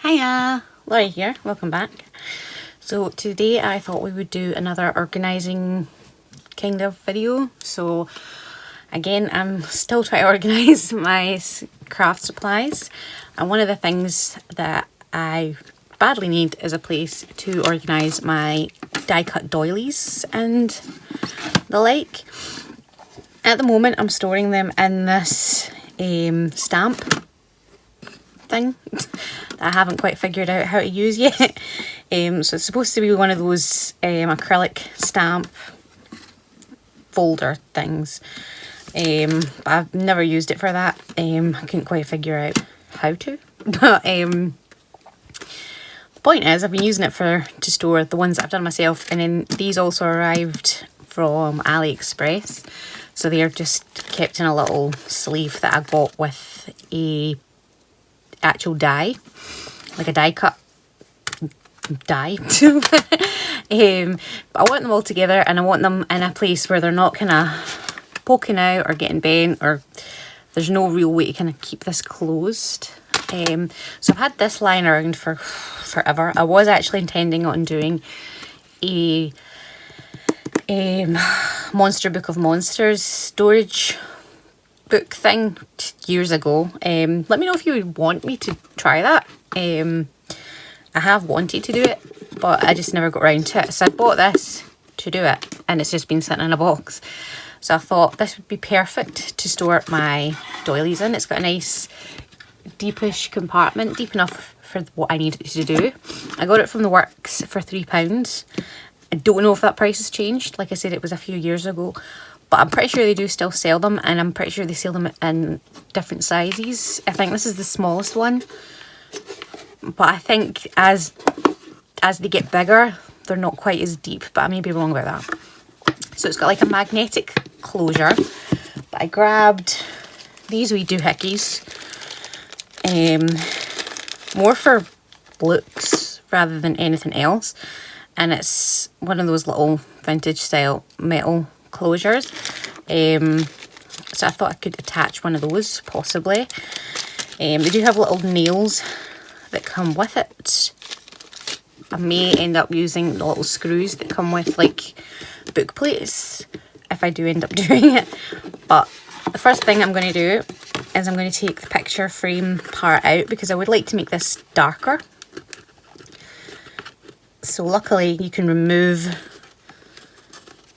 Hiya, Laurie here, welcome back. So today I thought we would do another organising kind of video. So again, I'm still trying to organise my craft supplies, and one of the things that I badly need is a place to organise my die cut doilies and the like. At the moment I'm storing them in this stamp thing that I haven't quite figured out how to use yet. So it's supposed to be one of those acrylic stamp folder things, but I've never used it for that. I couldn't quite figure out how to, but the point is I've been using it to store the ones that I've done myself, and then these also arrived from AliExpress, so they're just kept in a little sleeve that I bought with a actual die, like a die cut die. But I want them all together, and I want them in a place where they're not kind of poking out or getting bent, or there's no real way to kind of keep this closed. So I've had this lying around for forever. I was actually intending on doing a Monster Book of Monsters storage book thing years ago. Let me know if you would want me to try that. I have wanted to do it, but I just never got around to it. So I bought this to do it, and it's just been sitting in a box. So I thought this would be perfect to store my doilies in. It's got a nice deepish compartment, deep enough for what I need it to do. I got it from the works for £3. I don't know if that price has changed. Like I said, it was a few years ago, but I'm pretty sure they do still sell them, and I'm pretty sure they sell them in different sizes. I think this is the smallest one, but I think as they get bigger, they're not quite as deep, but I may be wrong about that. So it's got like a magnetic closure, but I grabbed these wee doohickeys, more for looks rather than anything else, and it's one of those little vintage style metal closures. So I thought I could attach one of those possibly. They do have little nails that come with it. I may end up using the little screws that come with like book plates if I do end up doing it. But the first thing I'm going to do is I'm going to take the picture frame part out, because I would like to make this darker. So luckily you can remove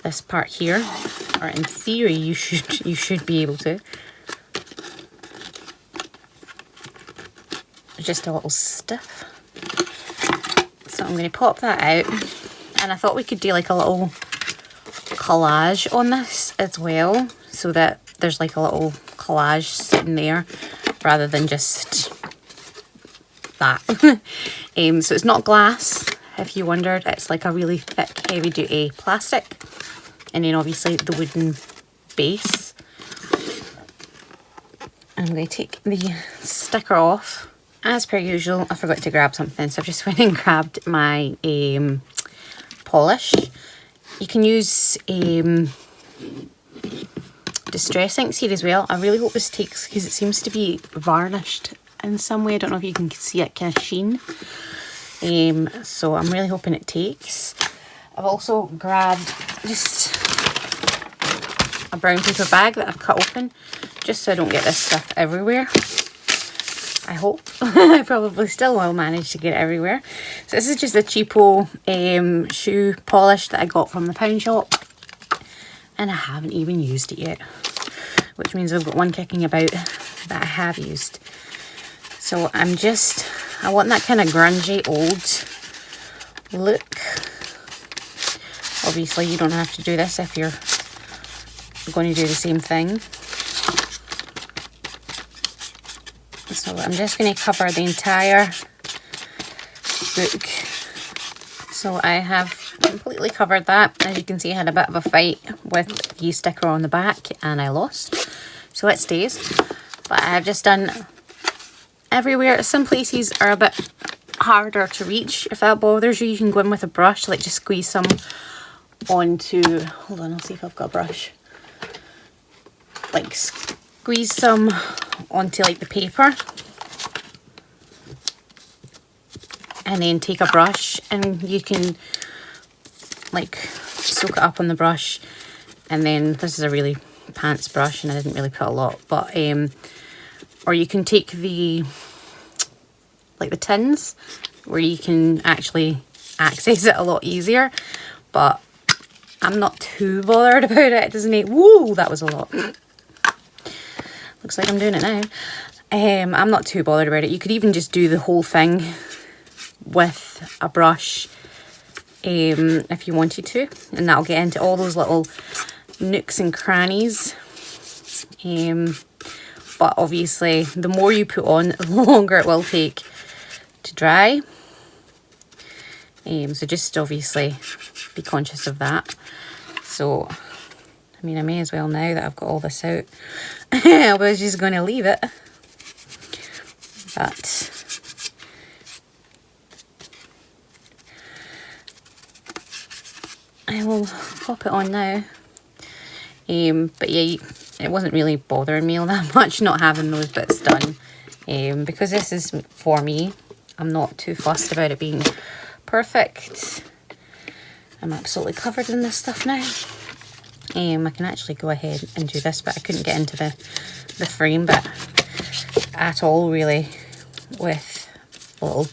this part here, or in theory you should be able to. Just a little stiff. So I'm going to pop that out, and I thought we could do like a little collage on this as well, so that there's like a little collage sitting there rather than just that. So it's not glass, if you wondered. It's like a really thick, heavy duty plastic, and then obviously the wooden base. I'm going to take the sticker off. As per usual, I forgot to grab something, so I've just went and grabbed my polish. You can use distress inks here as well. I really hope this takes, because it seems to be varnished in some way. I don't know if you can see it kind of sheen. So I'm really hoping it takes. I've also grabbed just a brown paper bag that I've cut open, just so I don't get this stuff everywhere. I hope. I probably still will manage to get it everywhere. So this is just a cheapo shoe polish that I got from the pound shop, and I haven't even used it yet, which means I've got one kicking about that I have used. So I want that kind of grungy old look. Obviously you don't have to do this if you're going to do the same thing. So I'm just going to cover the entire book. So I have completely covered that. As you can see, I had a bit of a fight with the sticker on the back and I lost. So it stays. But I've just done everywhere. Some places are a bit harder to reach. If that bothers you, you can go in with a brush, like just squeeze some onto, hold on, I'll see if I've got a brush. Like squeeze some onto like the paper, and then take a brush, and you can like soak it up on the brush. And then this is a really pants brush and I didn't really put a lot, but or you can take the like the tins where you can actually access it a lot easier, but I'm not too bothered about it. It doesn't need, whoa, that was a lot. Looks like I'm doing it now. I'm not too bothered about it. You could even just do the whole thing with a brush if you wanted to, and that'll get into all those little nooks and crannies. But obviously the more you put on, the longer it will take to dry. So just obviously be conscious of that. So I mean, I may as well, now that I've got all this out. I was just going to leave it, but I will pop it on now. But yeah, it wasn't really bothering me all that much not having those bits done, because this is for me. I'm not too fussed about it being perfect. I'm absolutely covered in this stuff now. I can actually go ahead and do this, but I couldn't get into the frame bit at all really with the little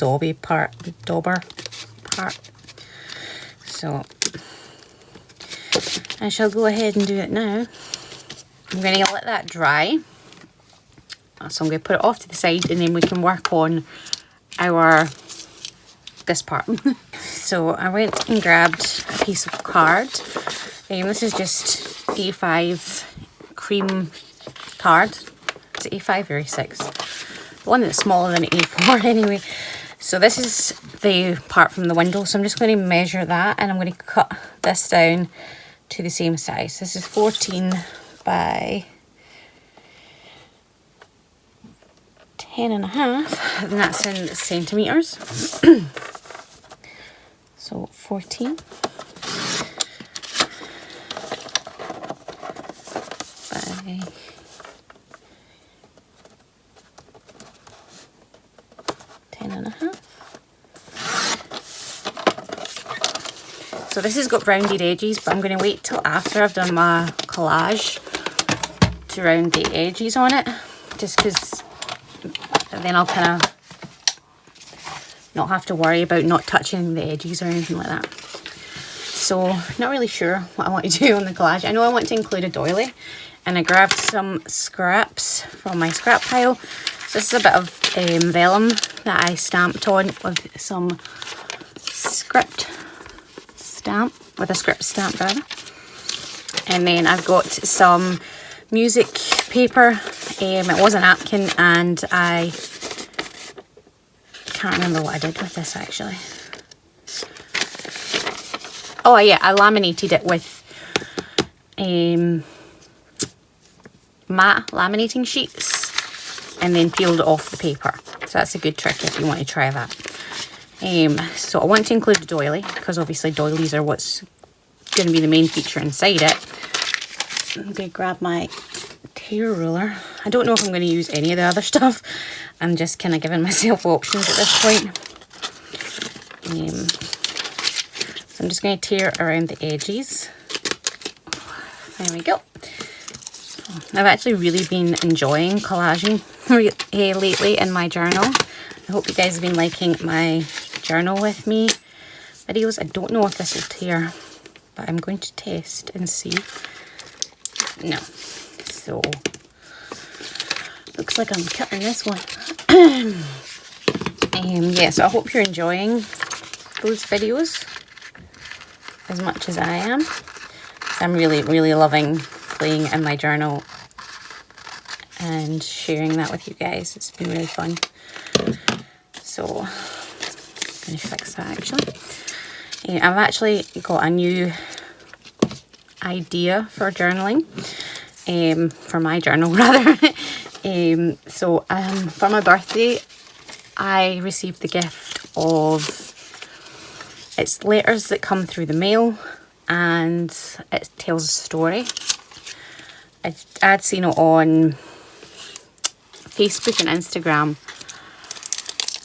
dauber part. So I shall go ahead and do it now. I'm going to let that dry. So I'm going to put it off to the side, and then we can work on this part. So I went and grabbed a piece of card. This is just A5 cream card. Is it A5 or A6? The one that's smaller than A4 anyway. So this is the part from the window. So I'm just going to measure that, and I'm going to cut this down to the same size. This is 14 by 10.5, and that's in centimetres. So 14 by 10.5. So this has got rounded edges, but I'm going to wait till after I've done my collage to round the edges on it, just because then I'll kind of not have to worry about not touching the edges or anything like that. So not really sure what I want to do on the collage. I know I want to include a doily, and I grabbed some scraps from my scrap pile. So this is a bit of vellum that I stamped on with some script stamp, with a script stamp rather. And then I've got some music paper. It was a napkin, and I can't remember what I did with this actually. Oh yeah, I laminated it with matte laminating sheets and then peeled it off the paper. So that's a good trick if you want to try that. So I want to include a doily, because obviously doilies are what's going to be the main feature inside it. I'm going to grab my tear ruler. I don't know if I'm going to use any of the other stuff. I'm just kind of giving myself options at this point. So I'm just going to tear around the edges. There we go. I've actually really been enjoying collaging lately in my journal. I hope you guys have been liking my journal with me videos. I don't know if this will tear, but I'm going to test and see. No. So looks like I'm cutting this one. Yeah, so I hope you're enjoying those videos as much as I am. I'm really loving playing in my journal and sharing that with you guys. It's been really fun. So I'm going to fix that actually. I've actually got a new idea for journaling, for my journal rather. So for my birthday I received the gift of, it's letters that come through the mail, and it tells a story. I'd seen it on Facebook and Instagram,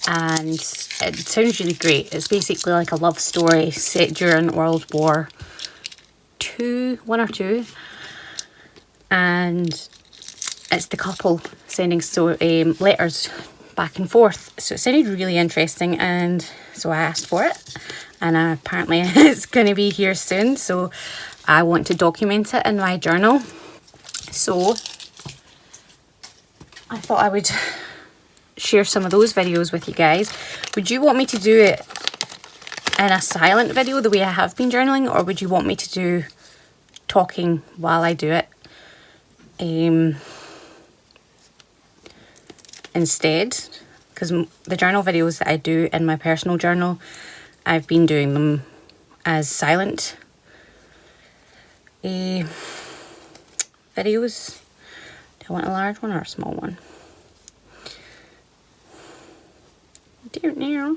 and it sounds really great. It's basically like a love story set during World War II, one or two, and it's the couple sending letters back and forth. So it sounded really interesting, and so I asked for it, and apparently it's going to be here soon, so I want to document it in my journal. So I thought I would share some of those videos with you guys. Would you want me to do it in a silent video the way I have been journaling, or would you want me to do talking while I do it instead? Because the journal videos that I do in my personal journal, I've been doing them as silent videos. Do I want a large one or a small one? Dear now.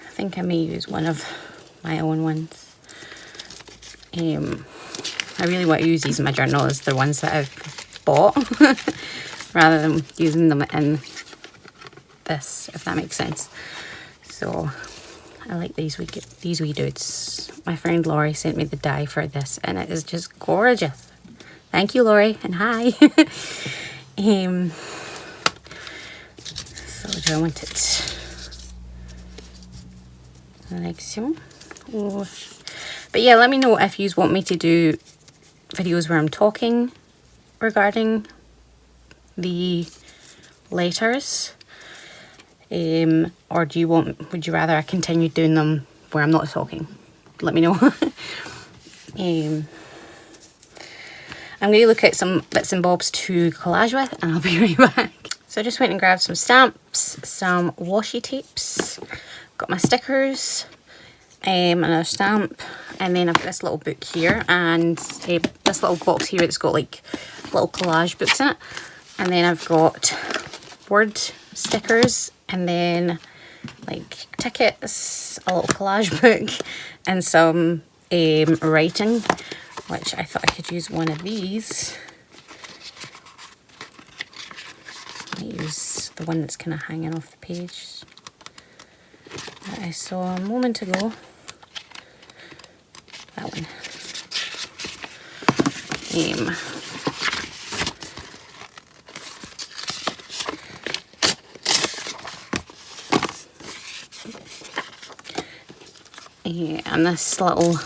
I think I may use one of my own ones. I really want to use these in my journal as the ones that I've bought rather than using them in this, if that makes sense. So I like these wee dudes. My friend Laurie sent me the die for this, and it is just gorgeous. Thank you, Laurie, and hi. So do I want it like so? Oh. But yeah, let me know if you want me to do videos where I'm talking regarding the letters, or would you rather I continue doing them where I'm not talking? Let me know. I'm going to look at some bits and bobs to collage with, and I'll be right back. So I just went and grabbed some stamps, some washi tapes, got my stickers, another stamp, and then I've got this little book here, and this little box here that's got like little collage books in it, and then I've got word stickers, and then like tickets, a little collage book, and some writing, which I thought I could use one of these. I might use the one that's kind of hanging off the page that I saw a moment ago. That one. And this little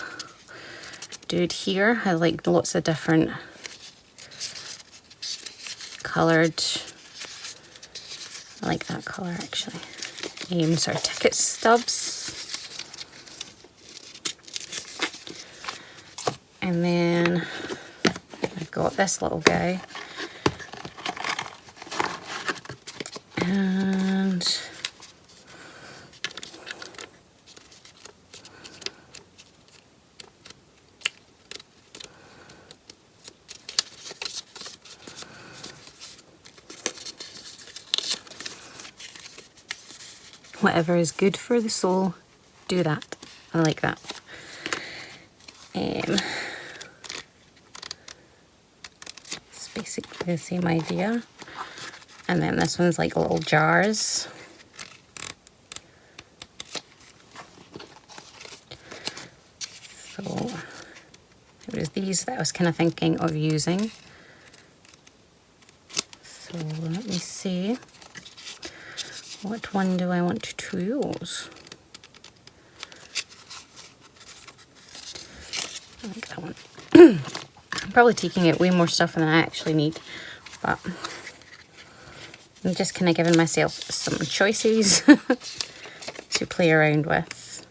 dude here has like lots of different coloured, I like that colour actually, sort of ticket stubs. And then I've got this little guy, and whatever is good for the soul, do that. I like that. It's basically the same idea. And then this one's like little jars. So it was these that I was kind of thinking of using. So let me see. What one do I want to use? I like that one. I'm probably taking out way more stuff than I actually need, but I'm just kind of giving myself some choices to play around with.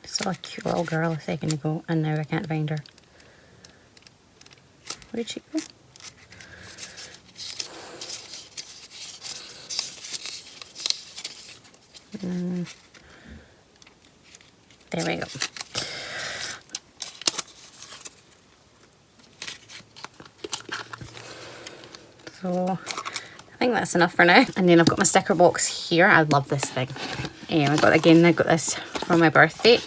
I saw a cute little girl a second ago, and now I can't find her. Where'd she go? There we go. So I think that's enough for now. And then I've got my sticker box here. I love this thing. I got this for my birthday.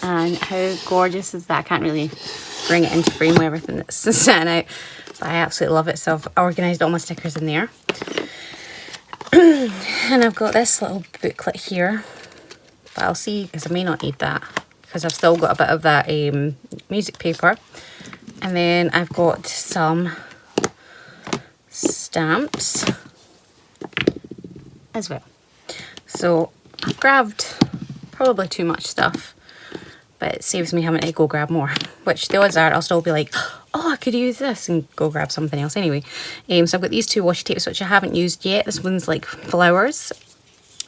And how gorgeous is that? I can't really bring it into frame with everything that's sitting out, but I absolutely love it. So I've organised all my stickers in there. And I've got this little booklet here, but I'll see, because I may not need that, because I've still got a bit of that music paper. And then I've got some stamps as well. So I've grabbed probably too much stuff, but it saves me having to go grab more, which the odds are I'll still be like, oh, I could use this, and go grab something else anyway. So I've got these 2 washi tapes, which I haven't used yet. This one's like flowers,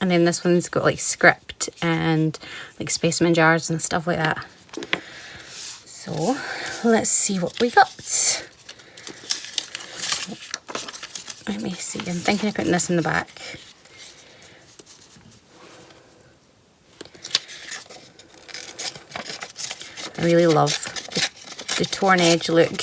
and then this one's got like script and like specimen jars and stuff like that. So let's see what we got. Let me see, I'm thinking of putting this in the back. I really love the torn edge look.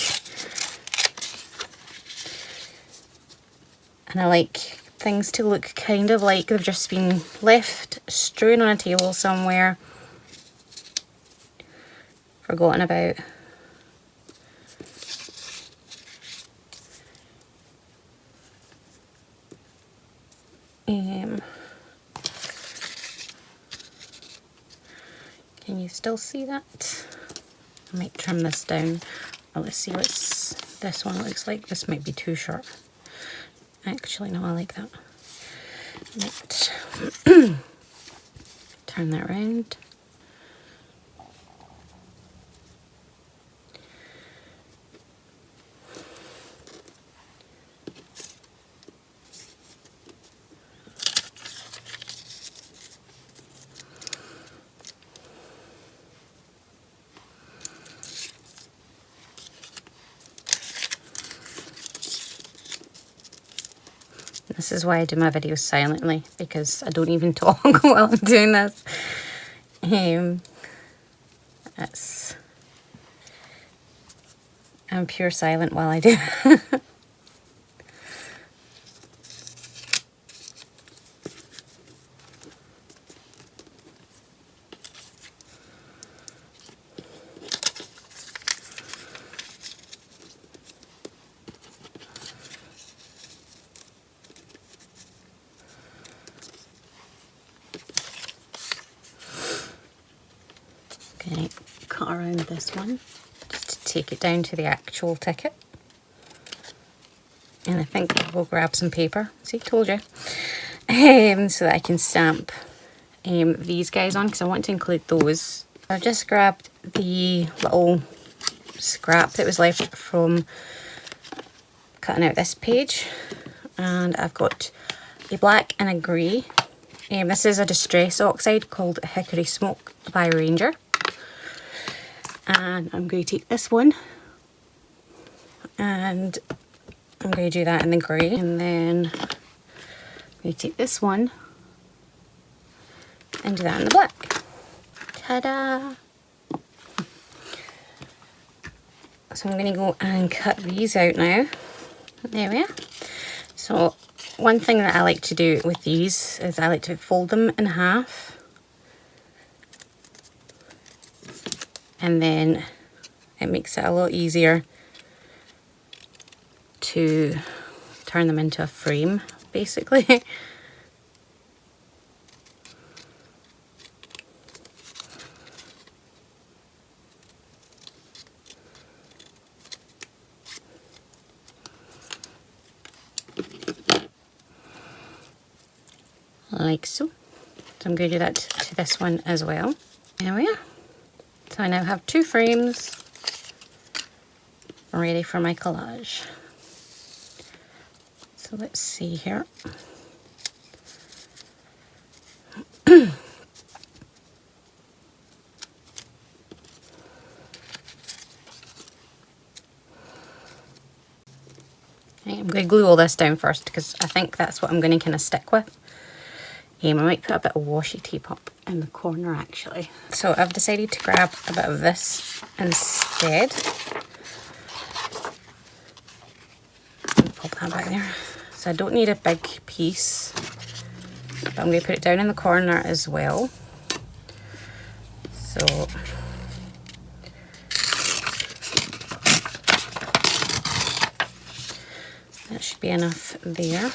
And I like things to look kind of like they've just been left strewn on a table somewhere, forgotten about. Can you still see that? I might trim this down. Oh, let's see what this one looks like. This might be too short. Actually, no, I like that. Right. Turn that around. This is why I do my videos silently, because I don't even talk while I'm doing this. I'm pure silent while I do. Okay, cut around this one just to take it down to the actual ticket. And I think we'll grab some paper. See, told you. So that I can stamp these guys on, because I want to include those. I've just grabbed the little scrap that was left from cutting out this page, and I've got a black and a grey. This is a distress oxide called Hickory Smoke by Ranger. And I'm going to take this one, and I'm going to do that in the grey, and then I'm going to take this one and do that in the black. Ta-da! So I'm going to go and cut these out now. There we are. So one thing that I like to do with these is I like to fold them in half. And then it makes it a lot easier to turn them into a frame, basically. Like so. So I'm going to do that to this one as well. There we are. So I now have 2 frames ready for my collage. So let's see here. I'm going to glue all this down first, because I think that's what I'm going to kind of stick with. I might put a bit of washi tape up in the corner actually. So I've decided to grab a bit of this instead. Pop that back there. So I don't need a big piece. But I'm going to put it down in the corner as well. So that should be enough there.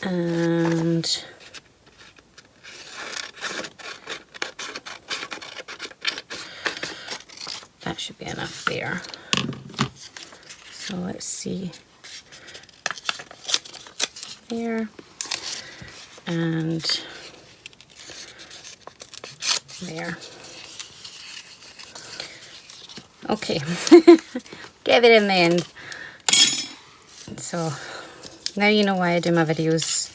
And that should be enough there. So let's see. There. And there. Okay. Get there in the end. So now you know why I do my videos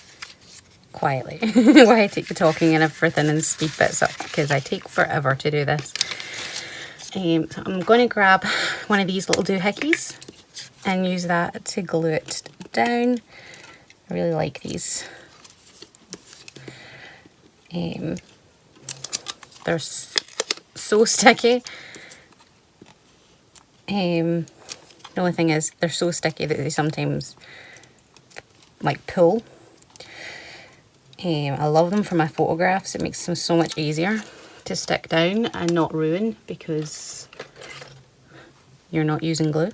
quietly. Why I take the talking and everything and speed bits up, because I take forever to do this. So I'm going to grab one of these little doohickeys and use that to glue it down. I really like these. They're so sticky. The only thing is they're so sticky that they sometimes like pull. I love them for my photographs. It makes them so much easier to stick down and not ruin because you're not using glue.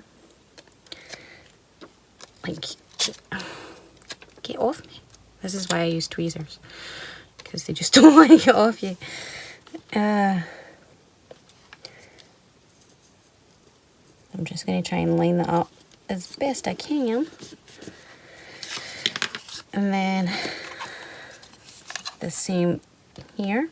Like, get off me. This is why I use tweezers, because they just don't want to get off you. I'm just going to try and line that up as best I can. And then the same here.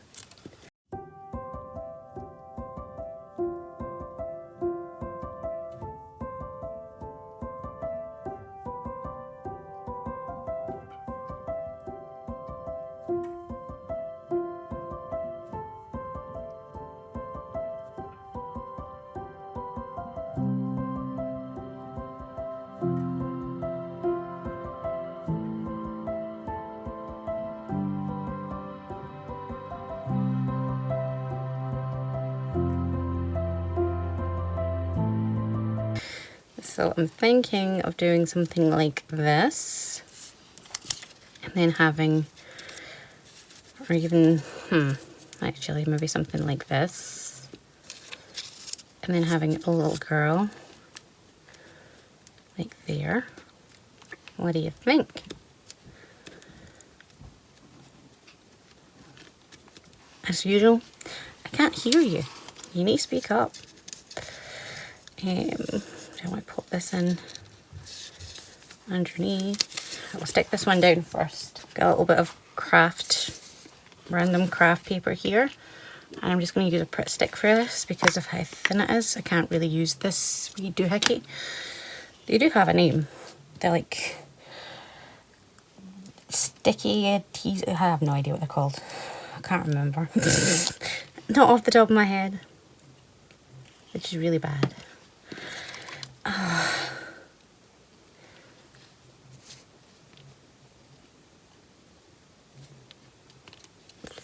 So I'm thinking of doing something like this, and then having, or even, actually maybe something like this, and then having a little girl, like there. What do you think? As usual, I can't hear you. You need to speak up. I want to pop this in underneath. I'll stick this one down first. Got a little bit of random craft paper here. And I'm just going to use a Pritt stick for this because of how thin it is. I can't really use this wee doohickey. They do have a name. They're like sticky teas. I have no idea what they're called. I can't remember. Not off the top of my head. Which is really bad.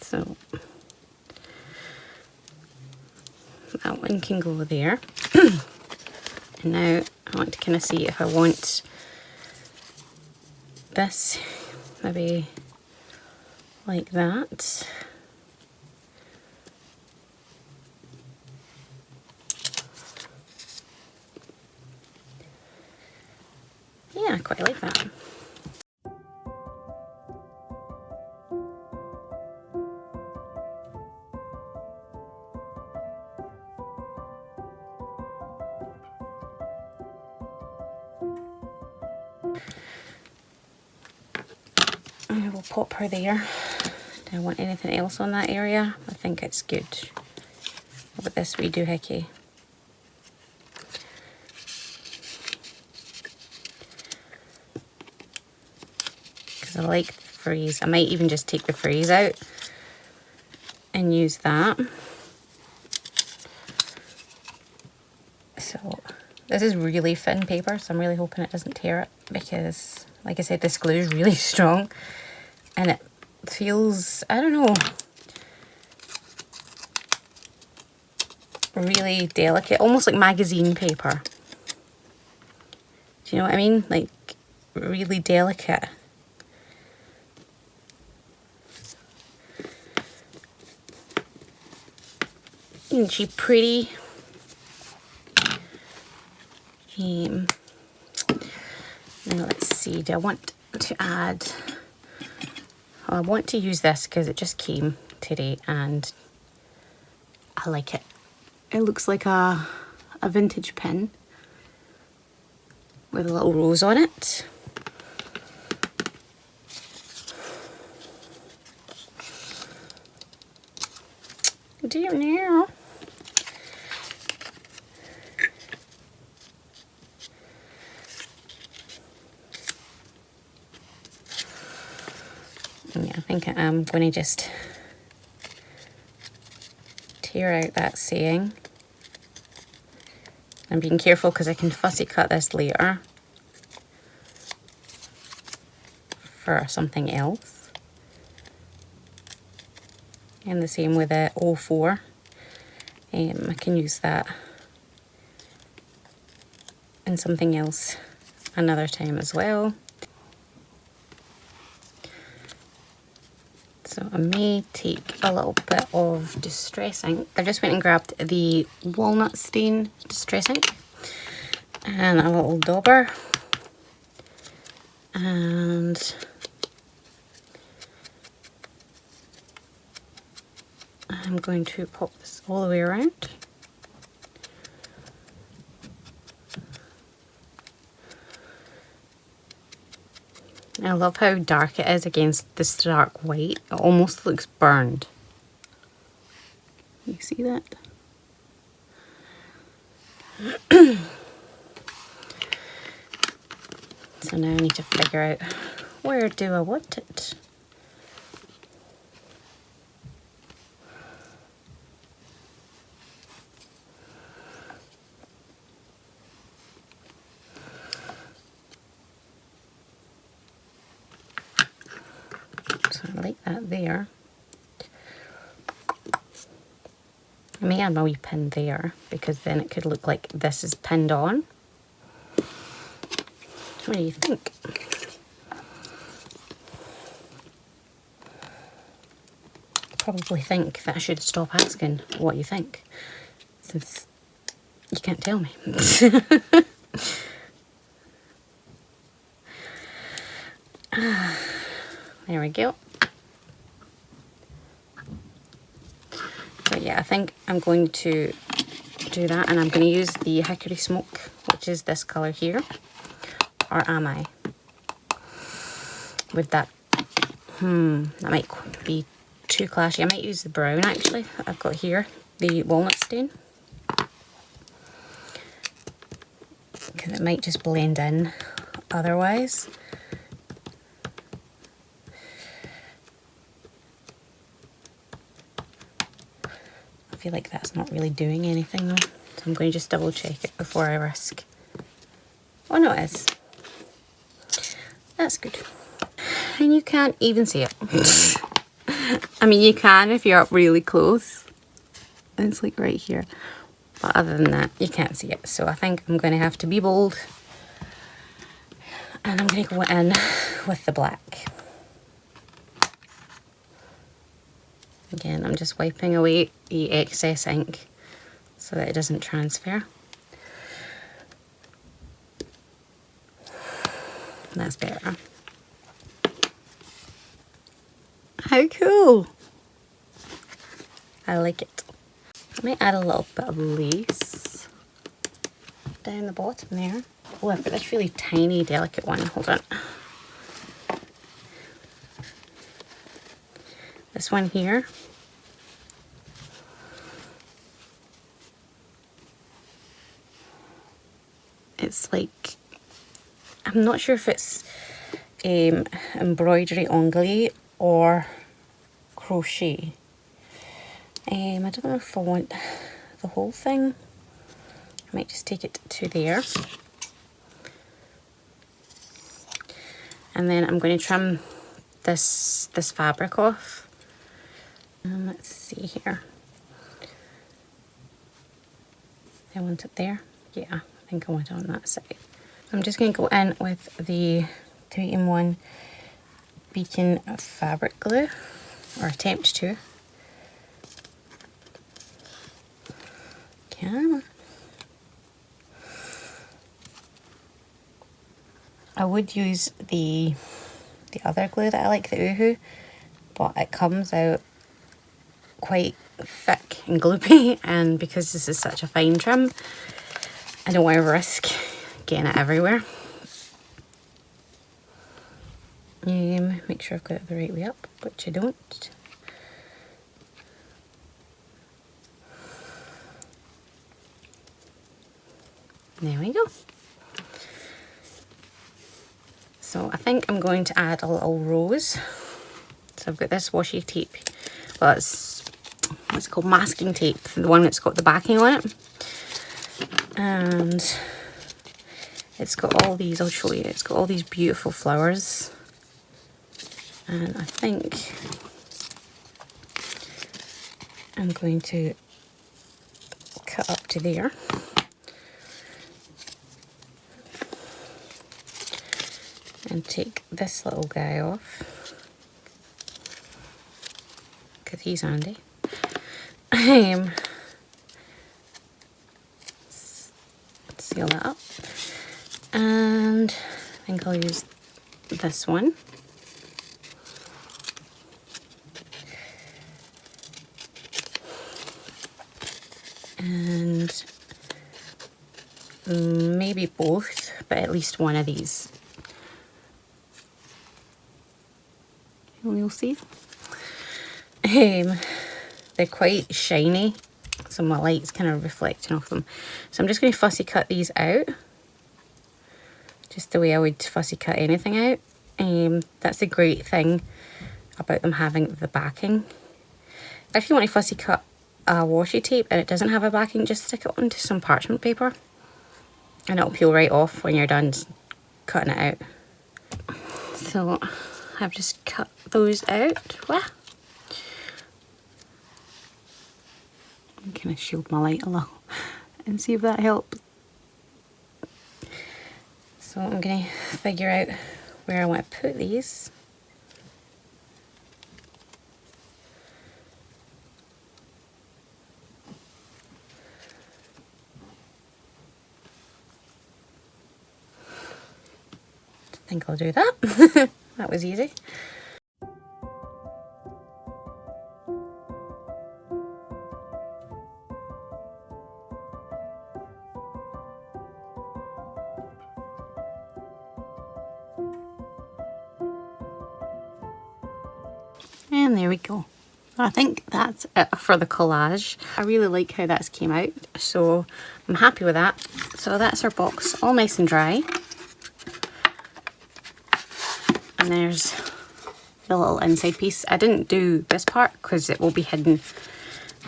So that one can go there. And now I want to kind of see if I want this maybe like that. Yeah, I quite like that. I will pop her there. Don't want anything else on that area. I think it's good. What about this wee doohickey? Because I like the frieze. I might even just take the frieze out and use that. So this is really thin paper, so I'm really hoping it doesn't tear it because, like I said, this glue is really strong and it feels, I don't know, really delicate, almost like magazine paper. Do you know what I mean? Like really delicate. Isn't she pretty? Now let's see, do I want to add... I want to use this because it just came today and I like it. It looks like a vintage pin with a little rose on it. Do you know? Yeah, I think I'm going to just tear out that saying. I'm being careful because I can fussy cut this later for something else. And the same with the 04. I can use that in something else another time as well. So I may take a little bit of Distress ink. I just went and grabbed the walnut stain Distress ink and a little dauber, and I'm going to pop this all the way around. I love how dark it is against this dark white. It almost looks burned. You see that? So now I need to figure out, where do I want it? So I like that there. I may add my wee pin there because then it could look like this is pinned on. What do you think? Probably think that I should stop asking what you think, since you can't tell me. There we go. But yeah, I think I'm going to do that, and I'm going to use the Hickory Smoke, which is this colour here. Or am I? With that, that might be too clashy. I might use the brown actually that I've got here, the walnut stain, because it might just blend in otherwise. I feel like that's not really doing anything though, so I'm going to just double check it before I risk. Oh no, it is. That's good. And you can't even see it. I mean, you can if you're up really close. It's like right here. But other than that, you can't see it. So I think I'm going to have to be bold. And I'm going to go in with the black. Again, I'm just wiping away the excess ink so that it doesn't transfer. That's better. How cool! I like it. I might add a little bit of lace down the bottom there. Oh, I've got this really tiny, delicate one. Hold on. This one here. It's like, I'm not sure if it's embroidery anglais or crochet. I don't know if I want the whole thing. I might just take it to there. And then I'm going to trim this fabric off. Let's see here. I want it there. Yeah, I think I want it on that side. I'm just going to go in with the 3-in-1 beacon fabric glue, or attempt to. Yeah. I would use the other glue that I like, the Uhu, but it comes out quite thick and gloopy, and because this is such a fine trim, I don't want to risk getting it everywhere. Make sure I've got it the right way up, which I don't. There we go. So I think I'm going to add a little rose. So I've got this washi tape. Well, it's what's called masking tape, the one that's got the backing on it. And it's got all these, I'll show you, it's got all these beautiful flowers. And I think I'm going to cut up to there. And take this little guy off, because he's handy. Seal that up. And I think I'll use this one. And maybe both, but at least one of these. You'll see. They're quite shiny, so my light's kind of reflecting off them. So I'm just going to fussy cut these out, just the way I would fussy cut anything out. That's the great thing about them having the backing. If you want to fussy cut a washi tape and it doesn't have a backing, just stick it onto some parchment paper and it'll peel right off when you're done cutting it out. So I've just cut those out. Wow. I'm gonna shield my light a little and see if that helps. So I'm gonna figure out where I want to put these. I think I'll do that. That was easy. And there we go. I think that's it for the collage. I really like how that's came out, so I'm happy with that. So that's our box, all nice and dry. And there's the little inside piece. I didn't do this part because it will be hidden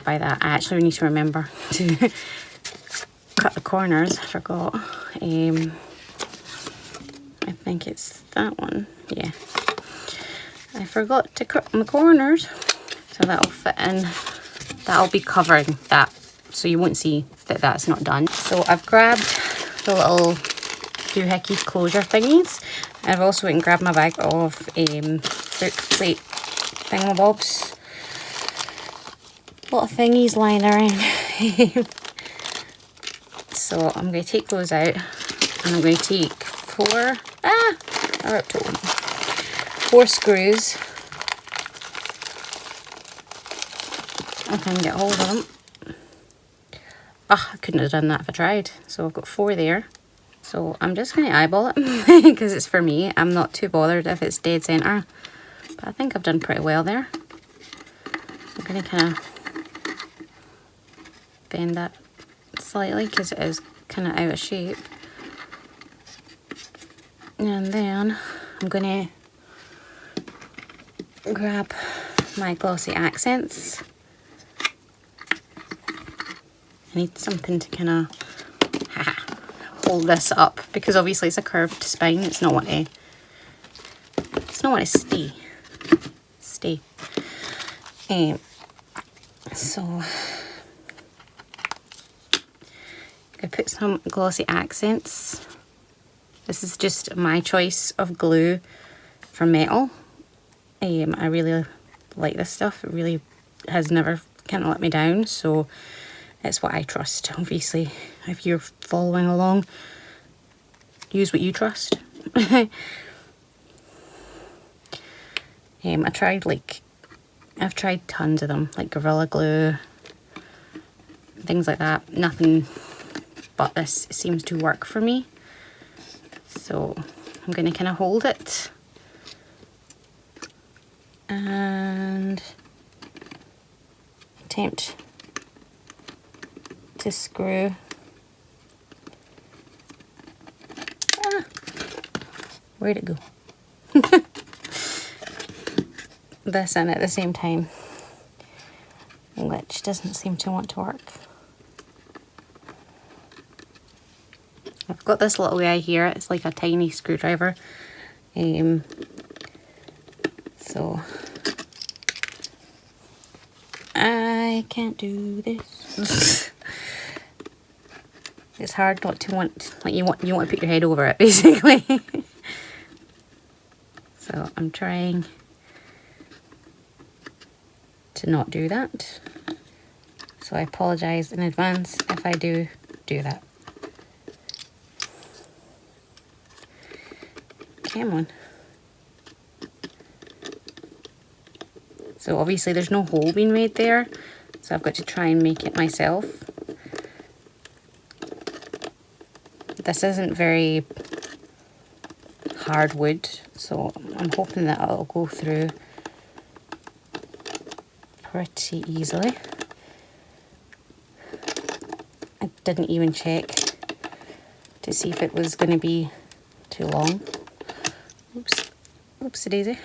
by that. I actually need to remember to cut the corners. I forgot. I think it's that one. Yeah. I forgot to cut my corners. So that'll fit in. That'll be covering that. So you won't see that that's not done. So I've grabbed the little doohickey closure thingies. I've also went and grabbed my bag of book plate thingamabobs. A lot of thingies lying around. So I'm going to take those out, and I'm going to take four screws. I can get hold of them. I couldn't have done that if I tried. So I've got 4 there. So I'm just going to eyeball it because it's for me. I'm not too bothered if it's dead centre. But I think I've done pretty well there. I'm going to kind of bend that slightly because it is kind of out of shape. And then I'm going to grab my glossy accents. I need something to kind of hold this up because obviously it's a curved spine. It's not what to stay. So I put some glossy accents. This is just my choice of glue for metal. I really like this stuff. It really has never kind of let me down. So It's what I trust. Obviously, if you're following along, use what you trust. I've tried tons of them, like Gorilla Glue, things like that. Nothing but this seems to work for me. So I'm going to kind of hold it and attempt to screw where'd it go? This in at the same time, which doesn't seem to want to work. I've got this little guy here, it's like a tiny screwdriver. So I can't do this. It's hard not to want, like you want to put your head over it basically. So I'm trying to not do that. So I apologise in advance if I do that. Come on. So obviously there's no hole being made there, so I've got to try and make it myself. This isn't very hard wood, so I'm hoping that it'll go through pretty easily. I didn't even check to see if it was going to be too long. Oops, oopsie daisy.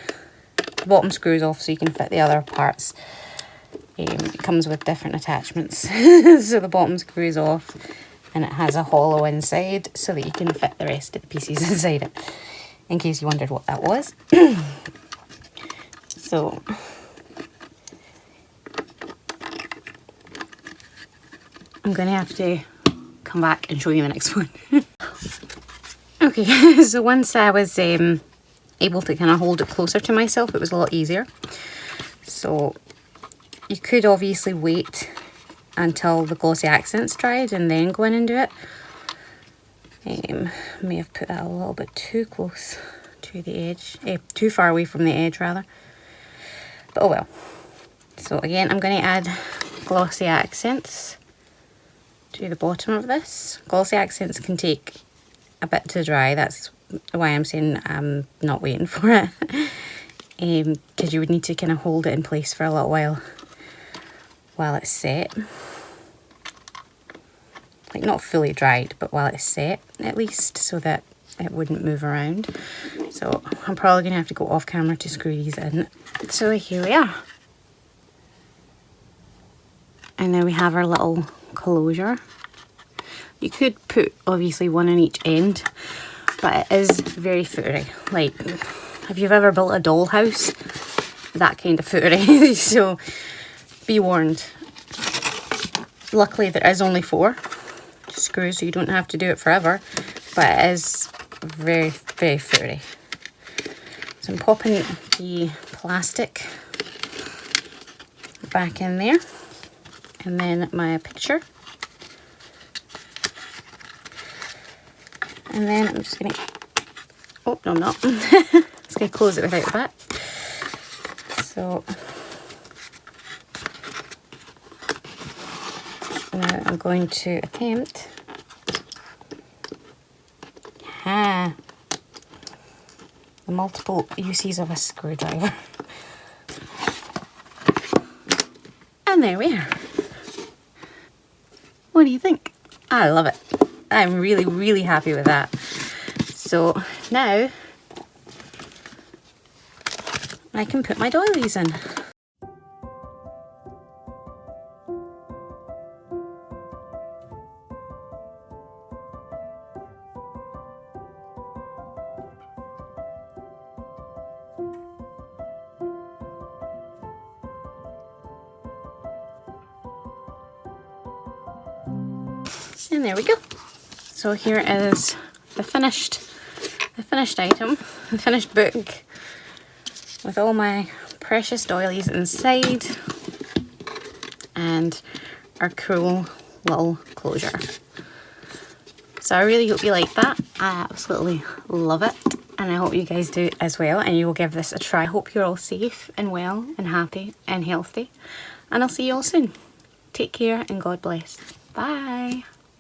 The bottom screws off so you can fit the other parts. It comes with different attachments. So the bottom screws off and it has a hollow inside so that you can fit the rest of the pieces inside it, in case you wondered what that was. So I'm going to have to come back and show you the next one. Okay, so once I was able to kind of hold it closer to myself, it was a lot easier. So you could obviously wait until the glossy accents dried and then go in and do it. May have put that a little bit too close to the edge, too far away from the edge rather. But oh well. So again, I'm going to add glossy accents to the bottom of this. Glossy accents can take a bit to dry. That's why I'm saying I'm not waiting for it. Because you would need to kind of hold it in place for a little while it's set. Like not fully dried, but while it's set at least, so that it wouldn't move around. So I'm probably going to have to go off camera to screw these in. So here we are. And then we have our little closure. You could put obviously one on each end, but it is very footery. Like if you've ever built a dollhouse, that kind of footery. So be warned. Luckily there is only 4 screws, so you don't have to do it forever, but it is very, very footery. So I'm popping the plastic back in there, and then my picture, and then I'm just gonna, oh no I'm not, just gonna close it without that. So now I'm going to attempt the multiple uses of a screwdriver. And there we are. What do you think? I love it. I'm really, really happy with that. So now I can put my doilies in. And there we go. So here is the finished item, the finished book with all my precious doilies inside and our cool little closure. So I really hope you like that. I absolutely love it, and I hope you guys do as well, and you will give this a try. I hope you're all safe and well and happy and healthy, and I'll see you all soon. Take care and God bless. Bye.